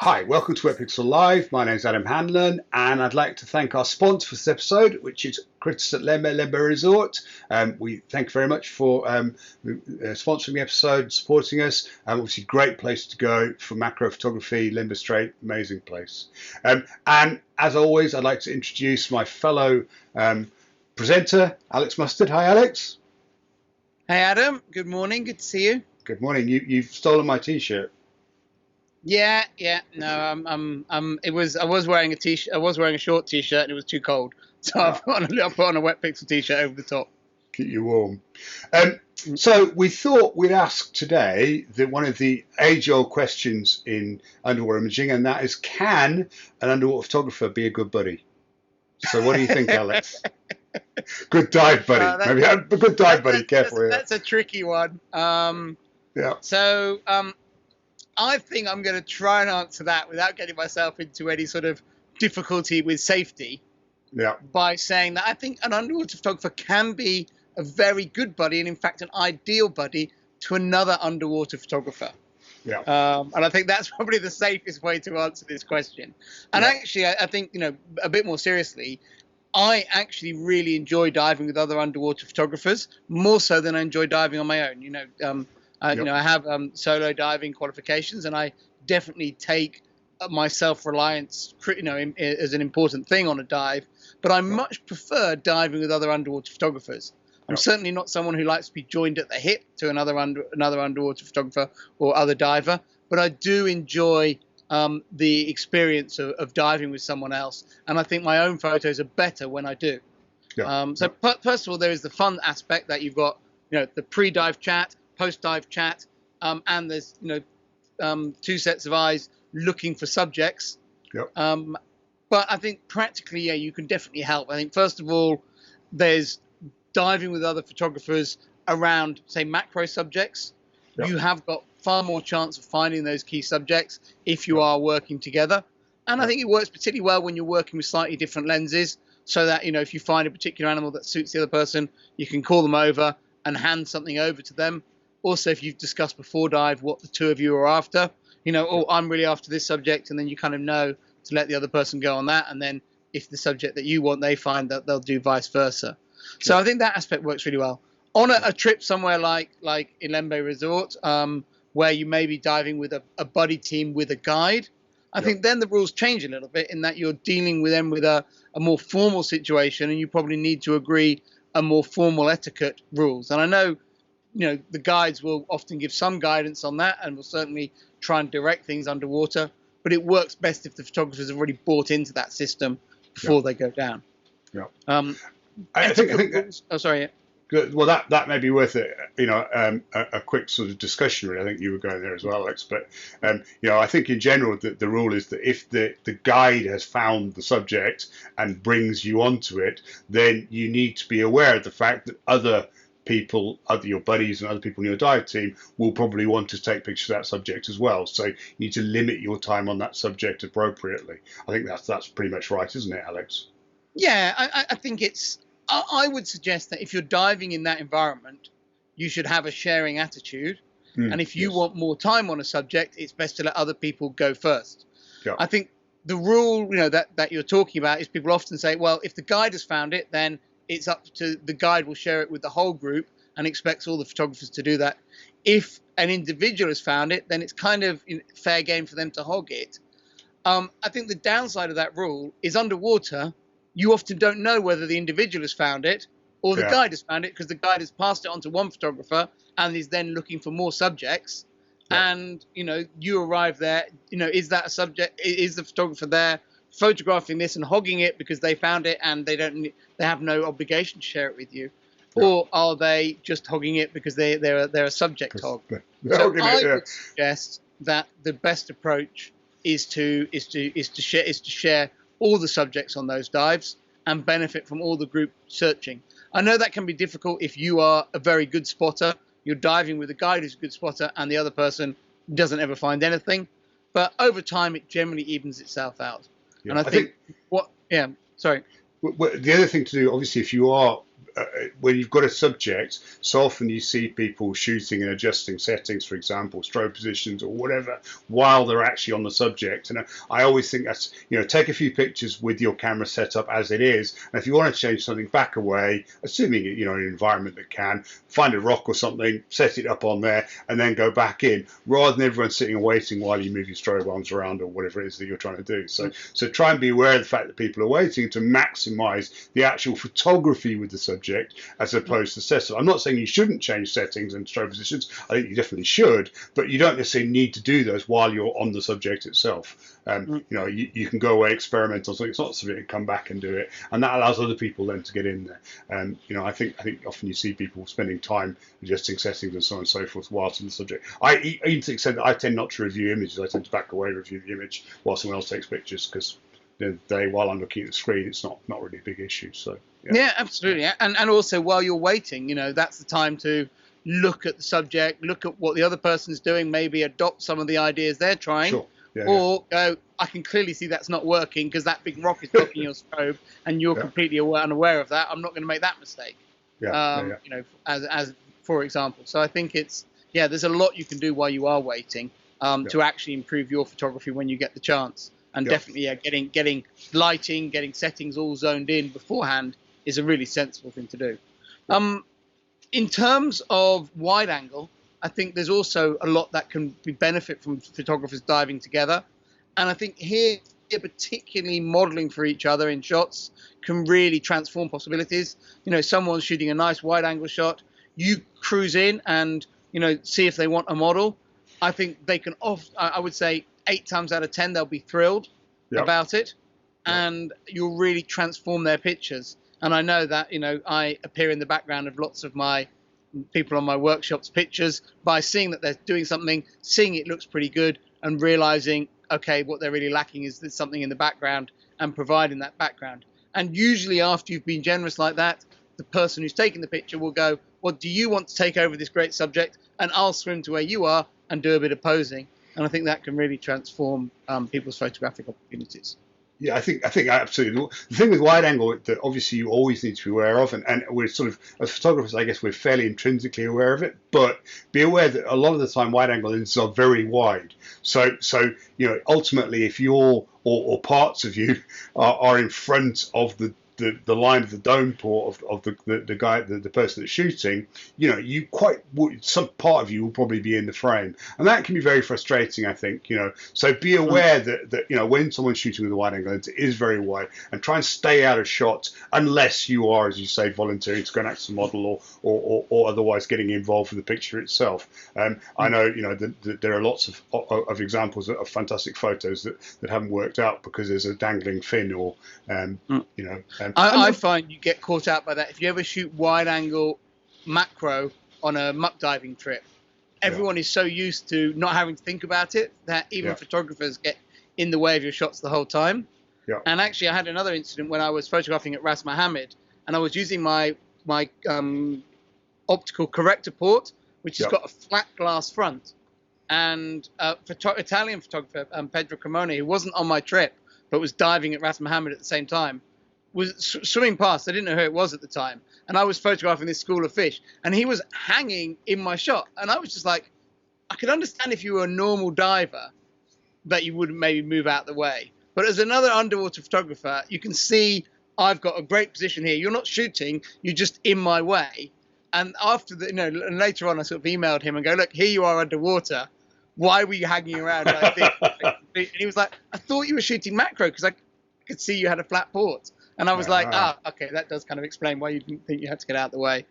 Hi, welcome to Wetpixel Live. My name is Adam Hanlon, and I'd like to thank our sponsor for this episode, which is Critters at Lembe Resort. We thank you very much for sponsoring the episode, supporting us. Obviously, great place to go for macro photography, Lembe Strait, amazing place. And as always, I'd like to introduce my fellow presenter, Alex Mustard. Hi, Alex. Hey, Adam. Good morning. Good to see you. Good morning. You've stolen my T-shirt. Yeah. No, I was wearing a t-shirt. I was wearing a short t-shirt, and it was too cold, so I put on a Wetpixel t-shirt over the top. Keep you warm. So we thought we'd ask today one of the age-old questions in underwater imaging, and that is, can an underwater photographer be a good buddy? So what do you think, Alex? Good dive buddy. Maybe a good dive buddy. Careful. That's a tricky one. Yeah. So I think I'm going to try and answer that without getting myself into any sort of difficulty with safety. Yeah. By saying that I think an underwater photographer can be a very good buddy, and in fact an ideal buddy to another underwater photographer. Yeah. And I think that's probably the safest way to answer this question. And actually, I think, a bit more seriously, I actually really enjoy diving with other underwater photographers more so than I enjoy diving on my own. I have solo diving qualifications, and I definitely take my self-reliance, as an important thing on a dive. But I much prefer diving with other underwater photographers. I'm certainly not someone who likes to be joined at the hip to another underwater photographer or other diver. But I do enjoy the experience of diving with someone else, and I think my own photos are better when I do. Yeah. First of all, there is the fun aspect that you've got, the pre-dive chat, post-dive chat, and there's two sets of eyes looking for subjects. Yep. But I think practically, you can definitely help. I think first of all, there's diving with other photographers around, say, macro subjects. Yep. You have got far more chance of finding those key subjects if you are working together. And I think it works particularly well when you're working with slightly different lenses, so that, if you find a particular animal that suits the other person, you can call them over and hand something over to them. Also, if you've discussed before dive what the two of you are after, I'm really after this subject, and then you kind of know to let the other person go on that. And then if the subject that you want, they find that, they'll do vice versa. So I think that aspect works really well. On a trip somewhere like in Lembe Resort, where you may be diving with a buddy team with a guide, I think then the rules change a little bit, in that you're dealing with them with a more formal situation, and you probably need to agree a more formal etiquette rules. And I know, the guides will often give some guidance on that, and will certainly try and direct things underwater. But it works best if the photographers have already bought into that system before they go down. Yeah. I think. Oh, sorry. Good. Well, that may be worth it. A quick sort of discussion. Really, I think you were going there as well, Alex. But I think in general the rule is that if the guide has found the subject and brings you onto it, then you need to be aware of the fact that other people, your buddies and other people in your dive team, will probably want to take pictures of that subject as well. So you need to limit your time on that subject appropriately. I think that's pretty much right, isn't it, Alex? Yeah, I think it's. I would suggest that if you're diving in that environment, you should have a sharing attitude. And if you want more time on a subject, it's best to let other people go first. Yeah. I think the rule, that you're talking about is, people often say, well, if the guide has found it, then it's up to the guide will share it with the whole group and expects all the photographers to do that. If an individual has found it, then it's kind of fair game for them to hog it. I think the downside of that rule is, underwater, you often don't know whether the individual has found it or the guide has found it, because the guide has passed it on to one photographer and is then looking for more subjects. Yeah. And, you arrive there, is that a subject? Is the photographer there photographing this and hogging it because they found it and they have no obligation to share it with you? Yeah. Or are they just hogging it because they're a subject hog? So I would suggest that the best approach is to share all the subjects on those dives and benefit from all the group searching. I know that can be difficult if you are a very good spotter. You're diving with a guide who's a good spotter and the other person doesn't ever find anything. But over time, it generally evens itself out. Yeah, and I think sorry. The other thing to do, obviously, if you are when you've got a subject, so often you see people shooting and adjusting settings, for example, strobe positions or whatever, while they're actually on the subject. And I always think that's, take a few pictures with your camera set up as it is. And if you want to change something, back away, assuming, an environment that can, find a rock or something, set it up on there, and then go back in, rather than everyone sitting and waiting while you move your strobe arms around or whatever it is that you're trying to do. So try and be aware of the fact that people are waiting to maximize the actual photography with the subject as opposed to setup. I'm not saying you shouldn't change settings and strobe positions. I think you definitely should, but you don't necessarily need to do those while you're on the subject itself. You can go away, experiment on something. It's not something to come back and do it, and that allows other people then to get in there. I think often you see people spending time adjusting settings and so on and so forth whilst on the subject. I even to the extent that I tend not to review images. I tend to back away, review the image while someone else takes pictures, because while I'm looking at the screen, it's not really a big issue. So yeah, absolutely. And also while you're waiting, that's the time to look at the subject, look at what the other person's doing, maybe adopt some of the ideas they're trying. Sure. Yeah, or go, I can clearly see that's not working because that big rock is blocking your strobe, and you're completely unaware of that. I'm not going to make that mistake. As for example. So I think there's a lot you can do while you are waiting to actually improve your photography when you get the chance. And definitely, getting lighting, getting settings all zoned in beforehand is a really sensible thing to do. In terms of wide angle, I think there's also a lot that can benefit from photographers diving together. And I think here, particularly modeling for each other in shots can really transform possibilities. Someone's shooting a nice wide angle shot, you cruise in and, see if they want a model. I think they can I would say 8 times out of 10, they'll be thrilled about it. And you'll really transform their pictures. And I know that, I appear in the background of lots of my people on my workshops pictures by seeing that they're doing something, seeing it looks pretty good, and realizing, okay, what they're really lacking is there's something in the background, and providing that background. And usually after you've been generous like that, the person who's taking the picture will go, well, do you want to take over this great subject? And I'll swim to where you are and do a bit of posing. And I think that can really transform people's photographic opportunities. Yeah, I think absolutely. The thing with wide angle that obviously you always need to be aware of, and we're sort of, as photographers, I guess we're fairly intrinsically aware of it, but be aware that a lot of the time wide angle lenses are very wide. So ultimately, if you're or parts of you are in front of the line of the dome port of the guy, the person that's shooting, some part of you will probably be in the frame, and that can be very frustrating, I think. So be aware that when someone's shooting with a wide angle lens, it is very wide, and try and stay out of shot unless you are, as you say, volunteering to go next to the model or otherwise getting involved with the picture itself. I know that there are lots of examples of fantastic photos that haven't worked out because there's a dangling fin or I find you get caught out by that. If you ever shoot wide angle macro on a muck diving trip, everyone is so used to not having to think about it that even photographers get in the way of your shots the whole time. And actually, I had another incident when I was photographing at Ras Mohammed, and I was using my optical corrector port, which has got a flat glass front. And Italian photographer Pedro Cremoni, who wasn't on my trip but was diving at Ras Mohammed at the same time, was swimming past. I didn't know who it was at the time. And I was photographing this school of fish. And he was hanging in my shot. And I was just like, I could understand if you were a normal diver that you wouldn't maybe move out the way. But as another underwater photographer, you can see I've got a great position here. You're not shooting. You're just in my way. And after and later on, I sort of emailed him and go, look, here you are underwater. Why were you hanging around like this? And he was like, I thought you were shooting macro because I could see you had a flat port. And I was like, okay, that does kind of explain why you didn't think you had to get out of the way,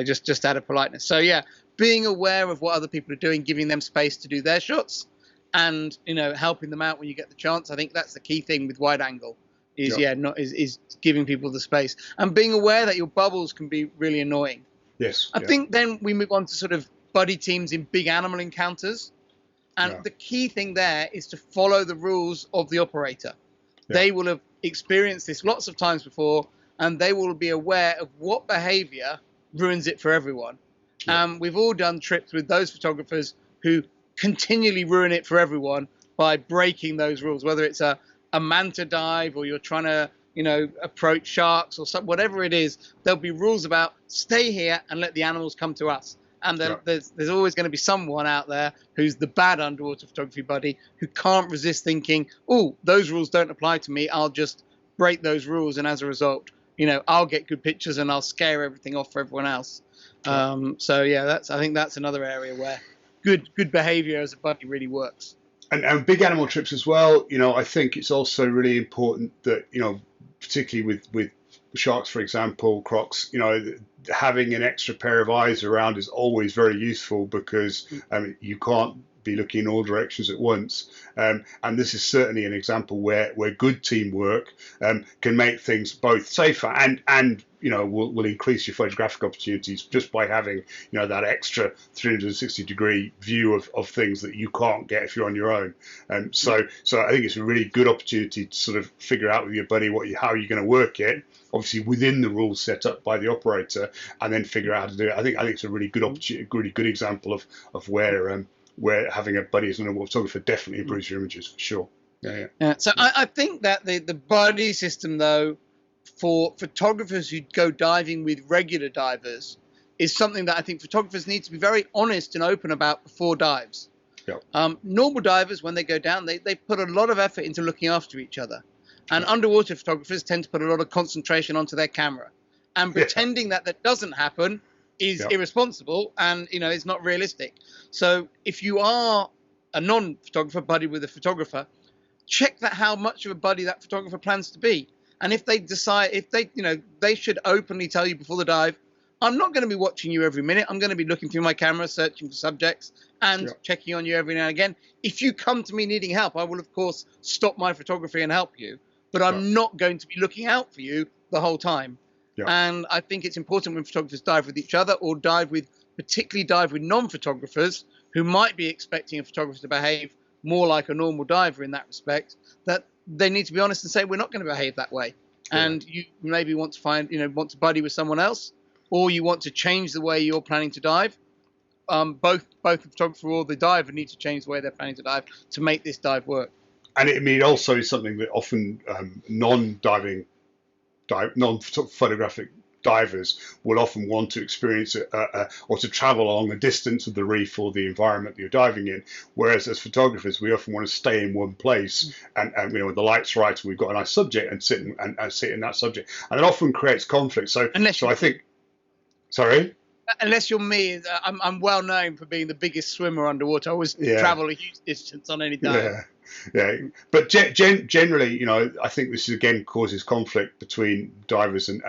just out of politeness. So, being aware of what other people are doing, giving them space to do their shots and, helping them out when you get the chance. I think that's the key thing with wide angle is, is giving people the space and being aware that your bubbles can be really annoying. Yes. I think then we move on to sort of buddy teams in big animal encounters. And the key thing there is to follow the rules of the operator. They will have experienced this lots of times before, and they will be aware of what behavior ruins it for everyone. We've all done trips with those photographers who continually ruin it for everyone by breaking those rules, whether it's a manta dive or you're trying to approach sharks or whatever it is. There'll be rules about stay here and let the animals come to us. And there's always going to be someone out there who's the bad underwater photography buddy who can't resist thinking, oh, those rules don't apply to me. I'll just break those rules, and as a result, I'll get good pictures and I'll scare everything off for everyone else. So yeah, I think that's another area where good behavior as a buddy really works. And big animal trips as well. I think it's also really important that particularly with sharks, for example, crocs, having an extra pair of eyes around is always very useful, because you can't be looking in all directions at once. And this is certainly an example where good teamwork can make things both safer and will increase your photographic opportunities just by having that extra 360-degree view of things that you can't get if you're on your own. So I think it's a really good opportunity to sort of figure out with your buddy how you're going to work it, obviously within the rules set up by the operator, and then figure out how to do it. I think it's a really good opportunity, really good example of where having a buddy as an underwater photographer definitely improves your images, for sure. Yeah. So I think that the buddy system, though, for photographers who go diving with regular divers, is something that I think photographers need to be very honest and open about before dives. Yep. Normal divers, when they go down, they put a lot of effort into looking after each other. And underwater photographers tend to put a lot of concentration onto their camera. And pretending that doesn't happen is irresponsible, and it's not realistic. So if you are a non-photographer buddy with a photographer, check how much of a buddy that photographer plans to be. And if they decide, they should openly tell you before the dive, I'm not going to be watching you every minute. I'm going to be looking through my camera, searching for subjects, and checking on you every now and again. If you come to me needing help, I will, of course, stop my photography and help you. But I'm not going to be looking out for you the whole time. And I think it's important when photographers dive with each other, or particularly dive with non-photographers who might be expecting a photographer to behave more like a normal diver in that respect, that they need to be honest and say, we're not going to behave that way. And you maybe want to buddy with someone else, or you want to change the way you're planning to dive. Both the photographer or the diver need to change the way they're planning to dive to make this dive work. And it also is something that often non-photographic divers will often want to experience or to travel along a distance of the reef or the environment that you're diving in, whereas as photographers we often want to stay in one place and with the lights right and we've got a nice subject and sit in that subject, and it often creates conflict. Unless you're me, I'm well known for being the biggest swimmer underwater. I always travel a huge distance on any dive. But generally, I think this again causes conflict between divers and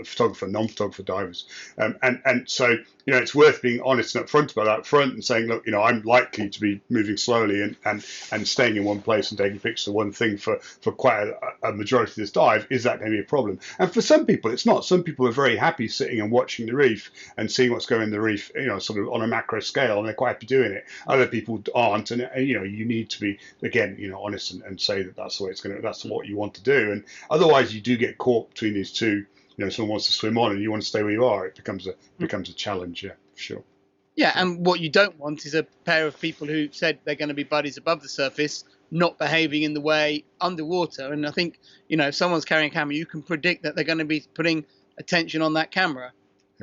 photographer and non-photographer divers, and so it's worth being honest and upfront about that front and saying, look, I'm likely to be moving slowly and staying in one place and taking pictures of one thing for quite a majority of this dive. Is that going to be a problem? And for some people, it's not. Some people are very happy sitting and watching the reef and seeing what's going on in the reef, sort of on a macro scale, and they're quite happy doing it. Other people aren't, and you need to be again, honest and say that that's the way that's what you want to do. And otherwise, you do get caught between these two. Someone wants to swim on and you want to stay where you are. It becomes a challenge, for sure. Yeah, and what you don't want is a pair of people who said they're going to be buddies above the surface, not behaving in the way underwater. And I think, if someone's carrying a camera, you can predict that they're going to be putting attention on that camera.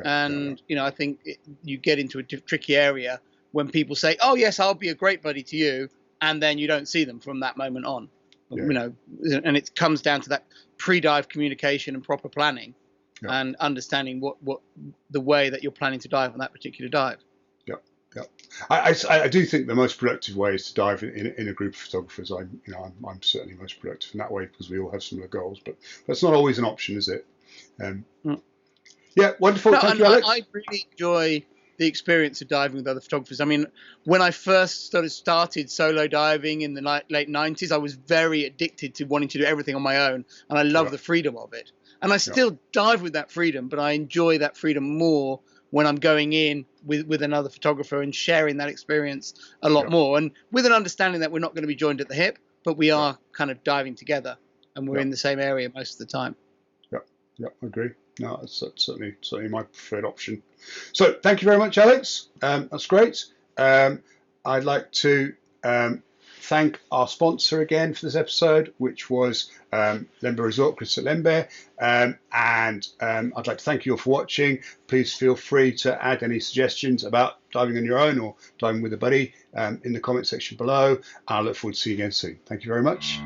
I think you get into a tricky area when people say, oh, yes, I'll be a great buddy to you, and then you don't see them from that moment on. And it comes down to that pre-dive communication and proper planning and understanding what the way that you're planning to dive on that particular dive. I do think the most productive way is to dive in a group of photographers. I'm certainly most productive in that way because we all have similar goals, but that's not always an option, is it? Wonderful. Thank you, Alex. I really enjoy the experience of diving with other photographers. I mean, when I first started solo diving in the late 90s, I was very addicted to wanting to do everything on my own, and I love the freedom of it. And I still dive with that freedom, but I enjoy that freedom more when I'm going in with another photographer and sharing that experience a lot more, and with an understanding that we're not going to be joined at the hip, but we are kind of diving together, and we're in the same area most of the time. I agree. No, that's certainly my preferred option. So thank you very much, Alex. That's great. I'd like to thank our sponsor again for this episode, which was Lembe Resort, Chris at Lembe. And I'd like to thank you all for watching. Please feel free to add any suggestions about diving on your own or diving with a buddy in the comment section below. I look forward to seeing you again soon. Thank you very much.